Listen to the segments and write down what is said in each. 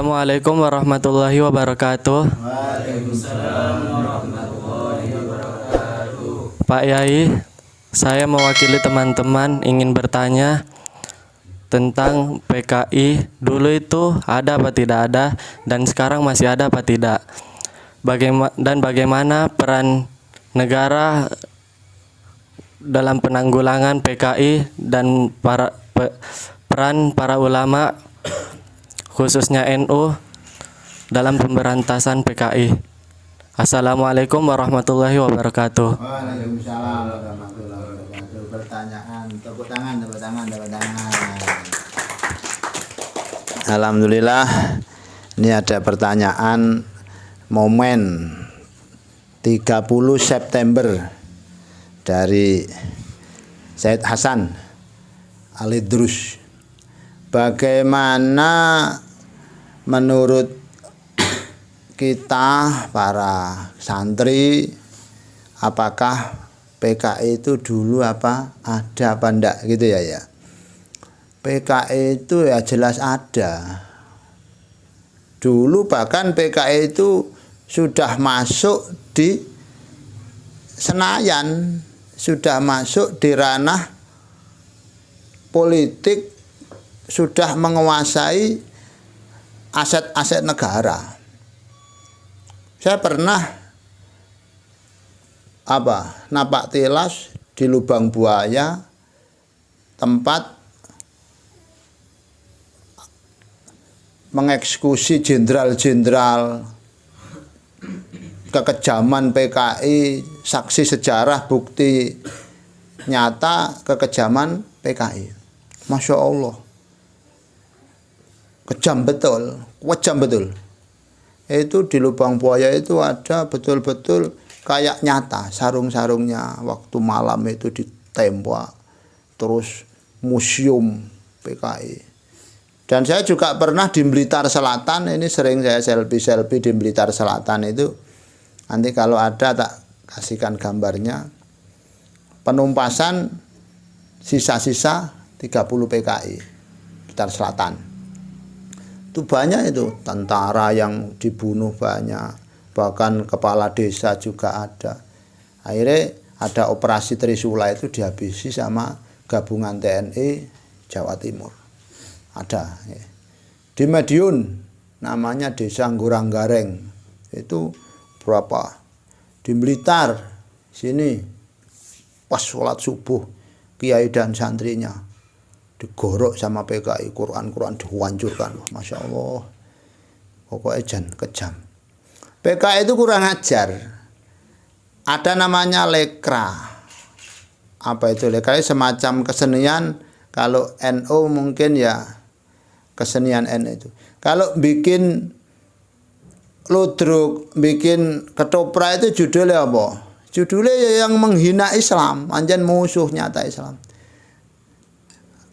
Assalamualaikum warahmatullahi wabarakatuh. Waalaikumsalam warahmatullahi wabarakatuh. Pak Yai, saya mewakili teman-teman ingin bertanya tentang PKI. Dulu itu ada apa tidak ada, dan sekarang masih ada apa tidak? Bagaimana peran negara dalam penanggulangan PKI dan peran para ulama khususnya NU dalam pemberantasan PKI. Assalamualaikum warahmatullahi wabarakatuh. Waalaikumsalam warahmatullahi wabarakatuh. Pertanyaan, tepuk tangan. Alhamdulillah, ini ada pertanyaan momen 30 September dari Said Hasan Alidrus. Bagaimana menurut kita para santri, apakah PKI itu dulu ada apa enggak gitu ya? PKI itu ya jelas ada. Dulu bahkan PKI itu sudah masuk di Senayan, sudah masuk di ranah politik, sudah menguasai aset-aset negara. Saya pernah napak tilas di Lubang Buaya, tempat mengeksekusi jenderal-jenderal, kekejaman PKI, saksi sejarah, bukti nyata kekejaman PKI. Masya Allah, kejam betul. Itu di Lubang Buaya itu ada betul-betul kayak nyata sarung-sarungnya waktu malam itu ditembak, terus museum PKI. Dan saya juga pernah di Blitar Selatan, ini sering saya selfie di Blitar Selatan itu. Nanti kalau ada tak kasihkan gambarnya. Penumpasan sisa-sisa 30 PKI Blitar Selatan. Itu banyak itu, tentara yang dibunuh banyak, bahkan kepala desa juga ada. Akhirnya ada operasi Trisula itu dihabisi sama gabungan TNI Jawa Timur. Ada di Madiun, namanya Desa Nguranggareng, itu berapa? Di Blitar sini pas sholat subuh kiai dan santrinya digorok sama PKI, Quran dihancurkan. Masya Allah, pokoknya kejam. PKI itu kurang ajar. Ada namanya lekra. Apa itu lekra? Semacam kesenian. Kalau NU mungkin ya kesenian NU itu. Kalau bikin ludruk, bikin ketoprak itu judulnya apa? Judulnya ya yang menghina Islam, anjen musuh nyata Islam.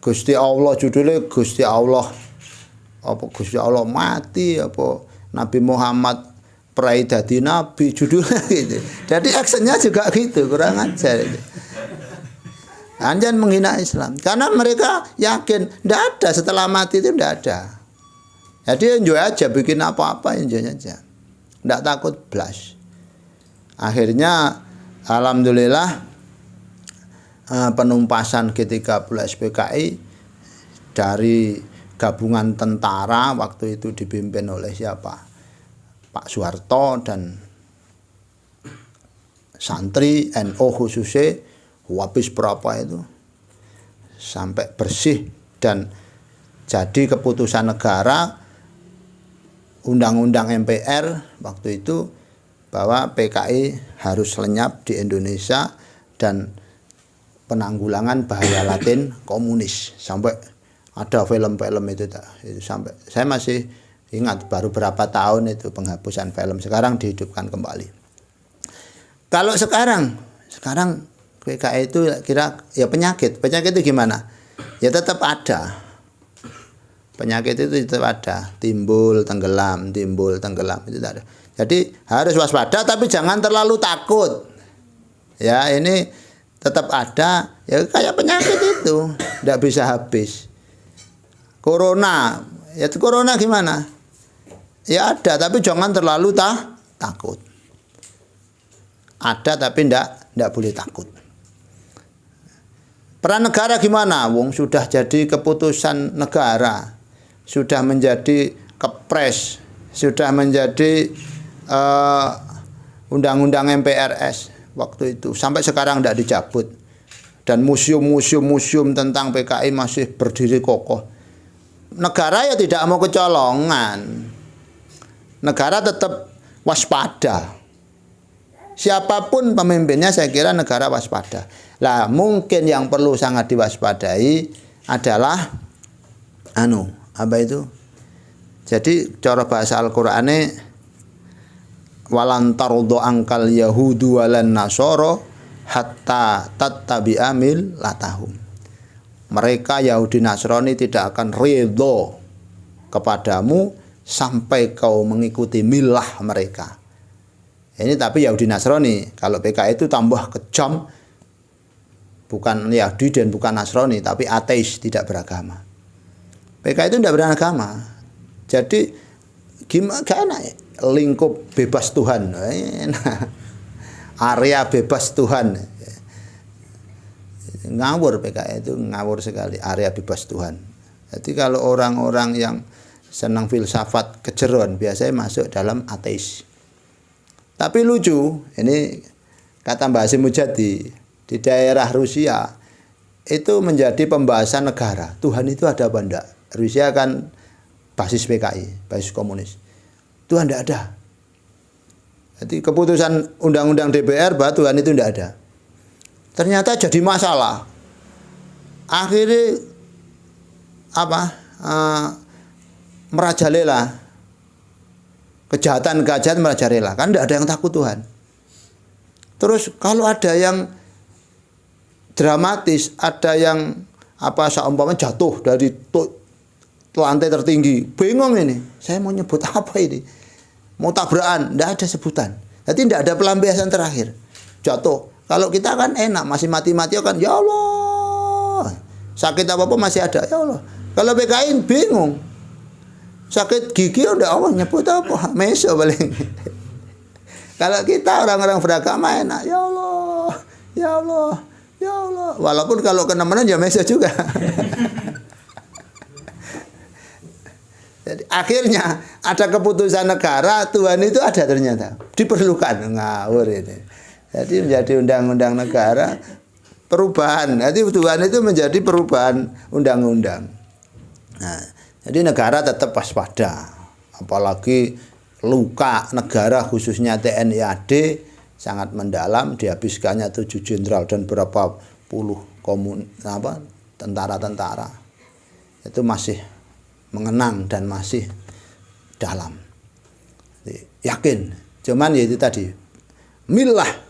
Gusti Allah, judulnya Gusti Allah. Apa Gusti Allah mati, apa Nabi Muhammad prai dadi nabi, judulnya gitu. Jadi actionnya juga gitu, kurang ajar itu. Anjan menghina Islam karena mereka yakin tidak ada setelah mati, itu tidak ada. Jadi enjoy aja, bikin apa-apa enjoy aja, tidak takut blas. Akhirnya alhamdulillah penumpasan G30 SPKI dari gabungan tentara waktu itu dipimpin oleh siapa? Pak Soeharto dan santri NU khususnya habis berapa itu sampai bersih, dan jadi keputusan negara undang-undang MPR waktu itu bahwa PKI harus lenyap di Indonesia dan penanggulangan bahaya latin komunis. Sampai ada film-film itu sampai saya masih ingat, baru berapa tahun itu penghapusan film, sekarang dihidupkan kembali. Kalau sekarang PKI itu kira ya penyakit itu gimana? Ya tetap ada. Penyakit itu tetap ada, timbul tenggelam itu ada. Jadi harus waspada tapi jangan terlalu takut. Ya, ini tetap ada, ya kayak penyakit itu, tidak bisa habis. Corona gimana? Ya ada, tapi jangan terlalu takut. Ada tapi ndak boleh takut. Peran negara gimana? Wong sudah jadi keputusan negara, sudah menjadi kepres, sudah menjadi undang-undang MPRS waktu itu. Sampai sekarang ndak dicabut. Dan museum tentang PKI masih berdiri kokoh. Negara ya tidak mau kecolongan. Negara tetap waspada. Siapapun pemimpinnya saya kira negara waspada. Lah mungkin yang perlu sangat diwaspadai adalah apa itu? Jadi cara bahasa Al-Qur'ane walan tarudhu angkal yahudu walan nasoro hatta tattabi'a millatahum. Mereka Yahudi Nasrani tidak akan ridho kepadamu sampai kau mengikuti milah mereka. Ini tapi Yahudi Nasrani. Kalau PKI itu tambah kejam, bukan Yahudi dan bukan Nasrani, tapi ateis, tidak beragama. PKI itu tidak beragama. Jadi gimana lingkup bebas Tuhan, area bebas Tuhan. Ngawur PKI itu, ngawur sekali, area bebas Tuhan. Jadi kalau orang-orang yang senang filsafat kejeron biasanya masuk dalam ateis. Tapi lucu, ini kata Mbak Hasyim Mujadi, di daerah Rusia itu menjadi pembahasan negara. Tuhan itu ada apa enggak? Rusia kan basis PKI, basis komunis. Tuhan enggak ada. Jadi keputusan undang-undang DPR bahwa Tuhan itu enggak ada. Ternyata jadi masalah. Akhirnya merajalela, kejahatan merajalela, kan tidak ada yang takut Tuhan. Terus kalau ada yang dramatis, ada yang seumpamanya jatuh dari lantai tertinggi, bingung ini, saya mau nyebut apa ini, mau tabrakan, tidak ada sebutan. Jadi tidak ada pelampiasan terakhir, jatuh. Kalau kita kan enak, masih mati-mati kan, ya Allah, sakit apa-apa masih ada, ya Allah. Kalau PKI bingung, sakit gigi udah Allah nyebut apa? Meso paling. Kalau kita orang-orang beragama enak, ya Allah, ya Allah, ya Allah. Walaupun kalau kena-mena ya meso juga. Jadi akhirnya ada keputusan negara, Tuhan itu ada ternyata, diperlukan, ngawur ini. Jadi menjadi undang-undang negara, perubahan. Jadi Tuhan itu menjadi perubahan undang-undang. Nah, jadi negara tetap waspada, apalagi luka negara khususnya TNI AD sangat mendalam, dihabiskannya 7 jenderal dan berapa puluh tentara-tentara. Itu masih mengenang dan masih dalam. Jadi, yakin, cuman ya itu tadi, milah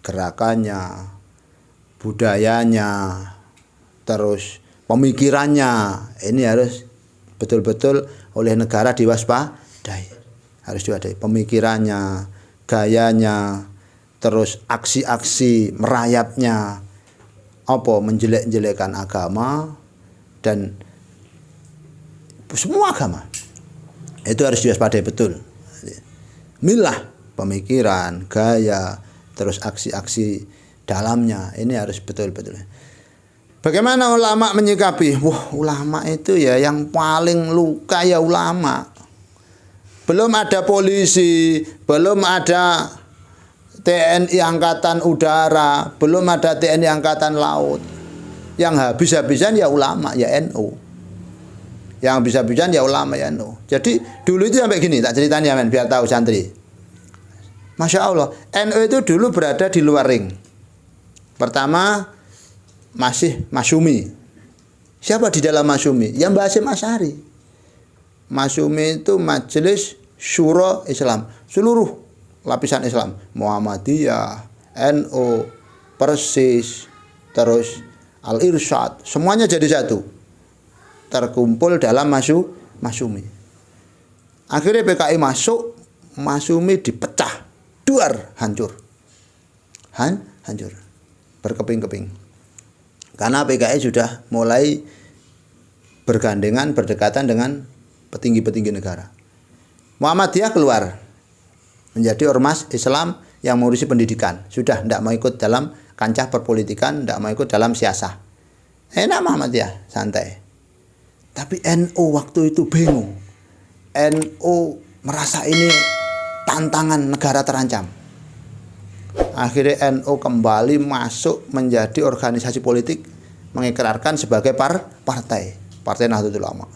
gerakannya, budayanya, terus pemikirannya, ini harus betul-betul oleh negara diwaspadai. Harus diwaspadai pemikirannya, gayanya, terus aksi-aksi merayapnya, menjelek-jelekan agama dan semua agama. Itu harus diwaspadai betul. Milah pemikiran, gaya, terus aksi-aksi dalamnya, ini harus betul-betul. Bagaimana ulama menyikapi? Wah, ulama itu ya yang paling luka ya ulama. Belum ada polisi, belum ada TNI Angkatan Udara, belum ada TNI Angkatan Laut. Yang habis-habisan ya ulama, ya NU. Yang habis-habisan ya ulama, ya NU. Jadi dulu itu sampai gini, tak ceritain ya men, biar tahu santri. Masya Allah, NU itu dulu berada di luar ring. Pertama, masih Masyumi. Siapa di dalam Masyumi? Yang Mbah Hasyim Asy'ari. Masyumi itu Majelis Syuro Islam, seluruh lapisan Islam, Muhammadiyah, NU, Persis, terus Al-Irsyad, semuanya jadi satu, terkumpul dalam Masyumi. Akhirnya PKI masuk, Masyumi dipecah, duar, hancur, hancur, berkeping-keping. Karena PKI sudah mulai berdekatan dengan petinggi-petinggi negara. Muhammadiyah keluar menjadi ormas Islam yang mengurusi pendidikan. Sudah tidak mau ikut dalam kancah perpolitikan, tidak mau ikut dalam siasah. Enak Muhammadiyah, santai. Tapi NU waktu itu bingung. NU merasa ini tantangan negara terancam. Akhirnya NU kembali masuk menjadi organisasi politik, mengikrarkan sebagai partai Nahdlatul Ulama.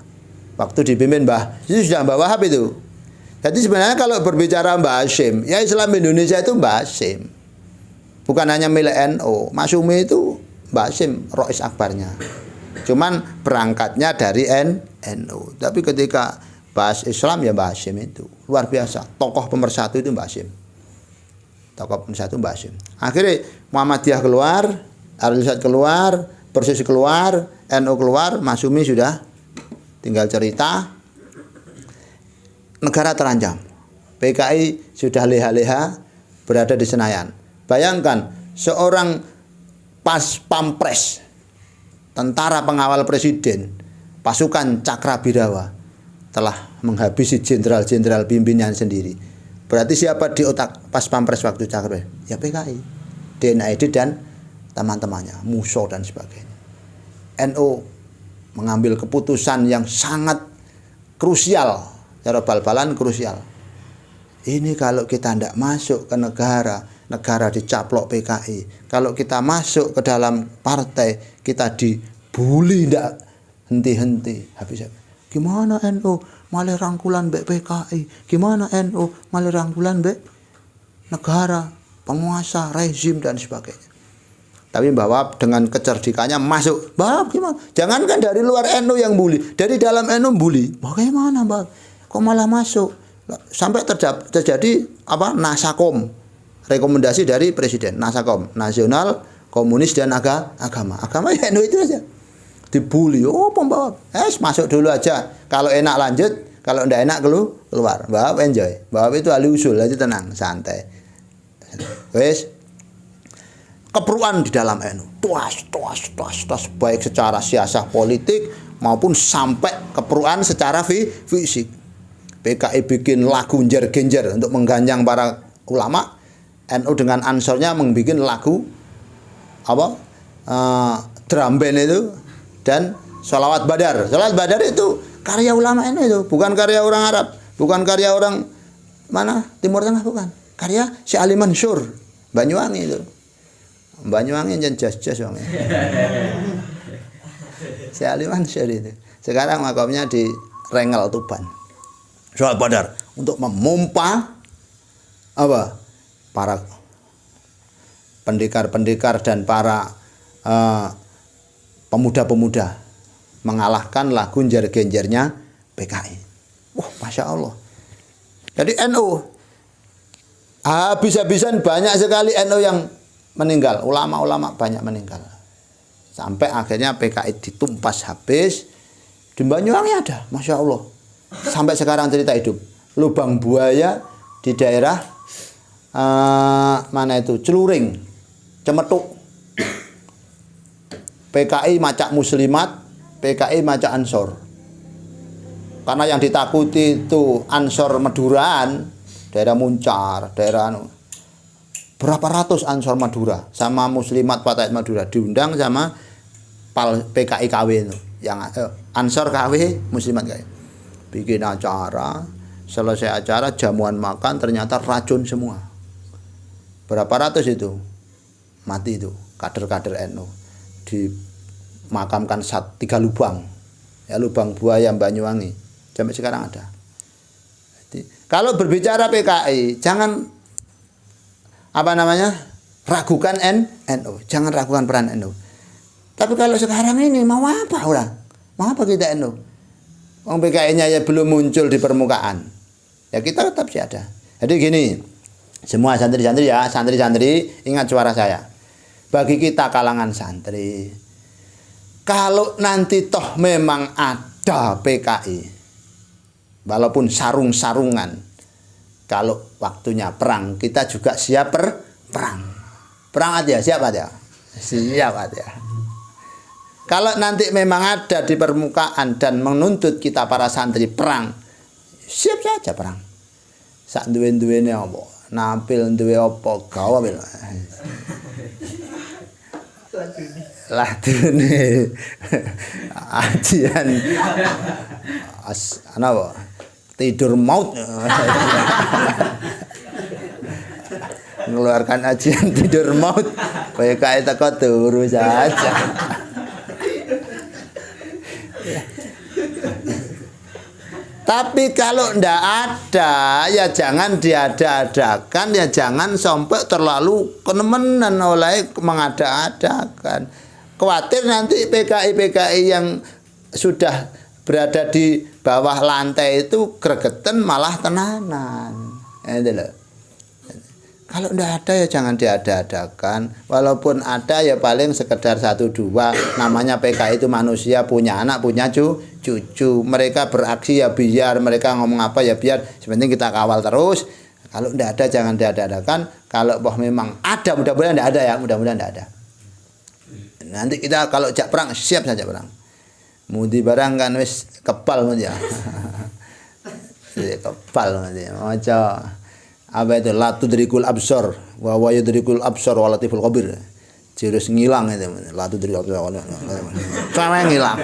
Waktu dipimpin itu sudah Mbah Wahab itu. Jadi sebenarnya kalau berbicara Mbah Hashim, ya Islam Indonesia itu Mbah Hashim. Bukan hanya milik NU. Masyumi itu Mbah Hashim, Rois Akbarnya. Cuman berangkatnya dari NU. Tapi ketika bahas Islam ya Mbah Hashim itu. Luar biasa. Tokoh pemersatu itu Mbah Hashim. Tokoh pemersatu Mbah Hashim. Akhirnya Muhammadiyah keluar, Al-Irsyad keluar, Persis keluar, NU keluar, Masyumi sudah tinggal cerita. Negara terancam. PKI sudah leha-leha berada di Senayan. Bayangkan seorang pas pampres, tentara pengawal presiden, pasukan Cakrabirawa telah menghabisi jenderal-jenderal pimpinannya sendiri. Berarti siapa di otak pas pampres waktu Cakrabirawa? Ya PKI, DNAID dan teman-temannya, Muso dan sebagainya. NU mengambil keputusan yang sangat krusial, cara bal-balan krusial. Ini kalau kita tidak masuk ke negara dicaplok PKI. Kalau kita masuk ke dalam partai, kita dibully tidak henti-henti. Habis gimana NU malah rangkulan mbek PKI? Gimana NU malah rangkulan mbek negara, penguasa, rezim dan sebagainya. Tapi Mbah Wahab dengan kecerdikannya masuk. Mbah Wahab gimana? Jangankan dari luar NU yang bully, dari dalam NU bully. Bagaimana Mbah? Kok malah masuk? Sampai terjadi Nasakom, rekomendasi dari presiden. Nasakom, Nasional Komunis dan Agama ya NU itu aja dibully. Oh Mbah Wahab, masuk dulu aja, kalau enak lanjut, kalau enggak enak keluar. Mbah Wahab enjoy. Mbah Wahab itu ahli usul, aja tenang, santai. Wes keperuan di dalam NU, tuas, baik secara siasah politik maupun sampai keperuan secara fisik. PKI bikin lagu genjer-genjer untuk mengganjang para ulama. NU dengan ansornya membuat lagu drum band itu dan sholawat badar. Sholawat badar itu karya ulama NU itu, bukan karya orang Arab, bukan karya orang mana Timur Tengah, bukan. Karya Syekh Ali Mansur, Banyuwangi itu. Banyuwangi jan jas-jas wong. Syekh Ali Mansur itu. Sekarang makamnya di Rengel Tuban. Sholawat badar untuk memompa para pendekar-pendekar dan para pemuda-pemuda mengalahkan lagu genjer-genjernya PKI. Wah, Masya Allah. Jadi NU habis-habisan banyak sekali NU yang meninggal, ulama-ulama banyak meninggal. Sampai akhirnya PKI ditumpas habis. Di Banyuwangi ada, Masya Allah. Sampai sekarang cerita hidup. Lubang buaya di daerah mana itu? Celuring, Cemetuk. PKI macak muslimat, PKI macak ansor. Karena yang ditakuti itu ansor Maduraan, daerah Muncar, daerah berapa ratus ansor Madura sama muslimat Fatayat Madura diundang sama PKI KW itu, yang ansor KW, muslimat KW. Bikin acara, selesai acara jamuan makan ternyata racun semua. Berapa ratus itu mati itu kader-kader NU. Dimakamkan 3 lubang. Ya, lubang buaya Banyuwangi. Sampai sekarang ada. Jadi, kalau berbicara PKI, jangan ragukan NU. Jangan ragukan peran NU. Tapi kalau sekarang ini mau apa orang? Mau apa kita NU? Wong PKI-nya ya belum muncul di permukaan. Ya kita tetap sih ada. Jadi gini, semua santri-santri ya, santri-santri ingat suara saya. Bagi kita kalangan santri, kalau nanti toh memang ada PKI, walaupun sarung-sarungan, kalau waktunya perang, kita juga siap perang. Perang aja, siap aja. Siap aja. Kalau nanti memang ada di permukaan dan menuntut kita para santri perang, siap saja perang. sak duwe-duwene apa? Nampil duwe apa? Gawa wil. Ladune ajian apa? Tidur maut. Mengeluarkan ajian tidur maut. PKI teko turu saja. Tapi kalau ndak ada, ya jangan diada-adakan, ya jangan sampai terlalu kenemenan oleh mengada-adakan. Khawatir nanti PKI-PKI yang sudah berada di bawah lantai itu gregetan malah tenanan. Itu loh. Kalau ndak ada ya jangan diada-adakan. Walaupun ada ya paling sekedar 1-2. Namanya PKI itu manusia, punya anak, punya cucu. Mereka beraksi ya biar, mereka ngomong apa ya biar. Sepenting kita kawal terus. Kalau ndak ada jangan diada-adakan. Kalau memang ada, mudah-mudahan ndak ada ya, mudah-mudahan ndak ada. Nanti kita kalau jak perang siap saja perang. Mudi barang kan wis kebal ya. Kebal ya. Maca apa itu la tudrikul absar wa wa yudrikul absar wa latiful khabir. Jurus ngilang itu la tudrikul absar. Sampai ngilang.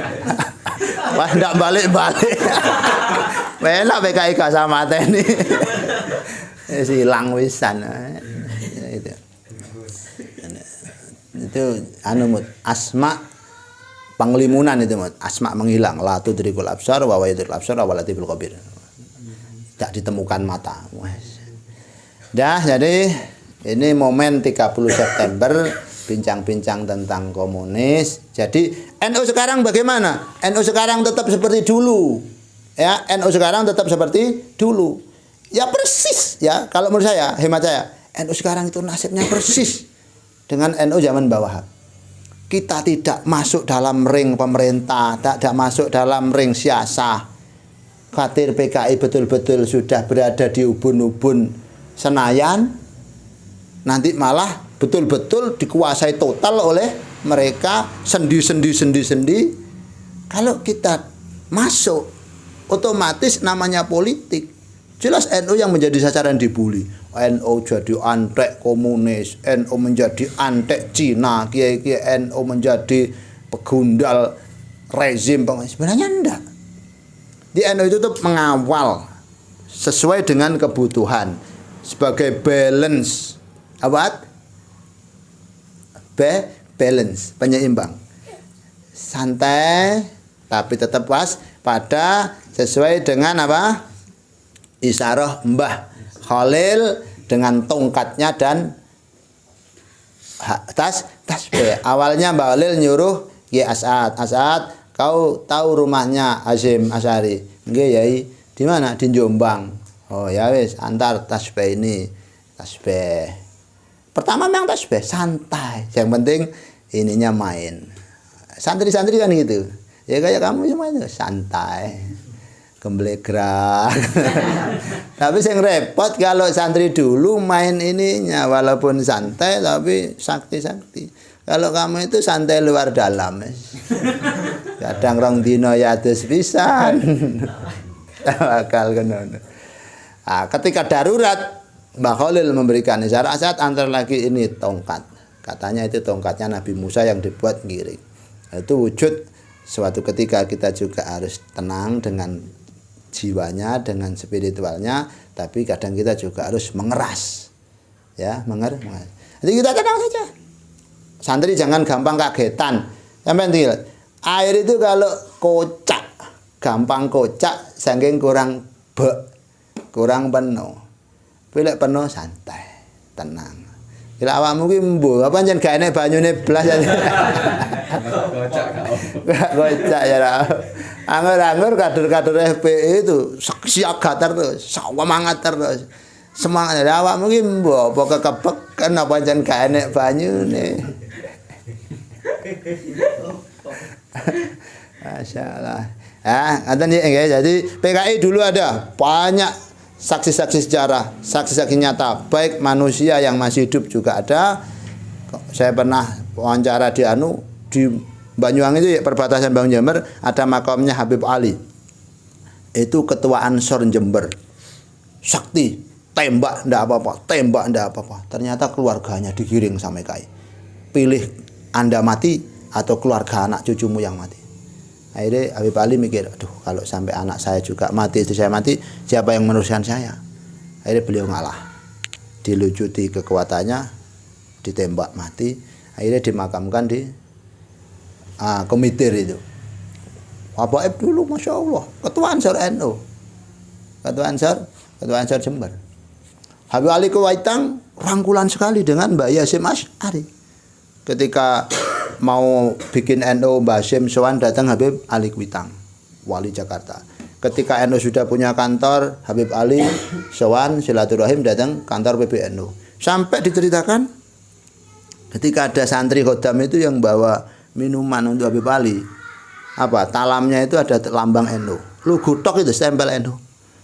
Wah ndak balik-balik. Enak PKI gak sama ini. Wis ilang wisan. Itu anu mut asma panglimunan itu mut asma menghilang la tudrikul absar wa wa yudrikul absar wa latiful khabir. Tak ditemukan mata. Dah, jadi ini momen 30 September bincang-bincang tentang komunis. Jadi NU sekarang bagaimana? NU sekarang tetap seperti dulu. Ya, NU sekarang tetap seperti dulu. Ya persis ya, kalau menurut saya, hemat saya, NU sekarang itu nasibnya persis dengan NU zaman bawah. Kita tidak masuk dalam ring pemerintah, tidak masuk dalam ring siasah. Khawatir PKI betul-betul sudah berada di ubun-ubun Senayan, nanti malah betul-betul dikuasai total oleh mereka sendi. Kalau kita masuk, otomatis namanya politik. Jelas NU yang menjadi sasaran dibully. NU jadi antek komunis, NU menjadi antek Cina, kiai-kiai NU menjadi pegundal rezim. Sebenarnya enggak. Di NU itu tuh mengawal sesuai dengan kebutuhan. Sebagai balance apa? Balance, penyeimbang. Santai tapi tetap pada sesuai dengan apa? Isyarah Mbah Khalil dengan tongkatnya dan tasbih. Awalnya Mbah Khalil nyuruh Ki As'ad, kau tahu rumahnya Hasyim Asy'ari? Nggih, Yai. Di mana? Di Jombang. Oh ya wis, antar tasbih ini. Tasbih. Pertama memang tasbih, santai. Yang penting ininya main. Santri-santri kan gitu. Ya kayak kamu semua itu santai. Gemblegrak. Tapi yang repot kalau santri dulu main ininya walaupun santai tapi sakti-sakti. Kalau kamu itu santai luar dalam. Kadang rong dino ya atus pisan. Bakal kena. Nah, ketika darurat Mbah Khalil memberikan isyarat saat antar lagi ini tongkat. Katanya itu tongkatnya Nabi Musa yang dibuat giring. Itu wujud suatu ketika kita juga harus tenang dengan jiwanya, dengan spiritualnya, tapi kadang kita juga harus mengeras. Ya, mengeras. Jadi kita tenang saja. Santri jangan gampang kagetan. Sampai tinggal. Air itu kalau kocak, gampang kocak saking kurang kurang penuh. Pilih penuh santai, tenang. Bila awakmu ki mbuh, apa jan gak enek banyune blas. Kocak ya. Anggur-anggur kader-kader FPI itu siaga terus, semangat terus. Semangat awakmu ki mbuh apa kekebek kan apa jan gak enek banyune. Masyaallah. Ngaten ya, jadi PKI dulu ada banyak saksi-saksi sejarah, saksi-saksi nyata, baik manusia yang masih hidup juga ada. Saya pernah wawancara di Banyuwangi itu ya, perbatasan Bang Jember, ada makamnya Habib Ali. Itu ketua Ansor Jember. Sakti, tembak ndak apa-apa, tembak ndak apa-apa. Ternyata keluarganya digiring sama PKI. Pilih Anda mati atau keluarga anak cucumu yang mati. Akhirnya Habib Ali mikir, aduh kalau sampai anak saya juga mati, istri saya mati, siapa yang meneruskan saya? Akhirnya beliau ngalah. Dilucuti kekuatannya, ditembak mati. Akhirnya dimakamkan di Komitir itu. Habaib dulu Masya Allah, Ketua Ansor NU. Ketua Ansor Jember. Habib Ali Kuwaitang rangkulan sekali dengan Mbak Yasim Asy'ari. Ketika mau bikin NU, Mbak Yasim sowan datang Habib Ali Kuwaitang, wali Jakarta. Ketika NU sudah punya kantor, Habib Ali sowan silaturahim datang kantor PBNU. Sampai diceritakan ketika ada santri khodam itu yang bawa minuman untuk Habib Ali, talamnya itu ada lambang NU. Lu gutok itu stempel NU.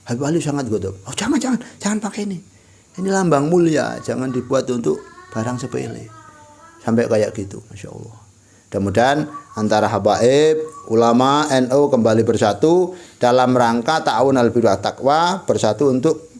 Habib Ali sangat godok. Oh jangan pakai ini. Ini lambang mulia, jangan dibuat untuk barang sepele. Sampai kayak gitu, Masya Allah. Mudah-mudahan antara habaib, ulama, NU kembali bersatu dalam rangka ta'awun al-birri wat taqwa, bersatu untuk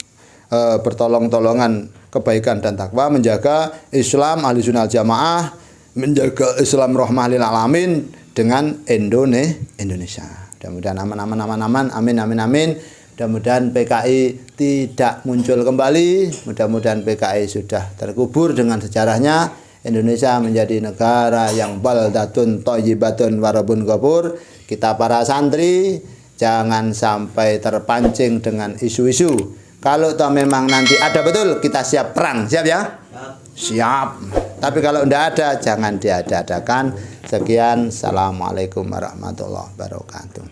bertolong-tolongan kebaikan dan takwa, menjaga Islam Ahlussunnah Jamaah, menjaga Islam rahmah lil alamin dengan Indonesia. Mudah-mudahan aman, amin. Mudah-mudahan PKI tidak muncul kembali. Mudah-mudahan PKI sudah terkubur dengan sejarahnya. Indonesia menjadi negara yang baldatun thayyibatun warabun ghafur. Kita para santri jangan sampai terpancing dengan isu-isu. Kalau toh memang nanti ada betul, kita siap perang. Siap ya? Siap. Tapi kalau tidak ada, jangan diada-adakan. Sekian. Assalamualaikum warahmatullahi wabarakatuh.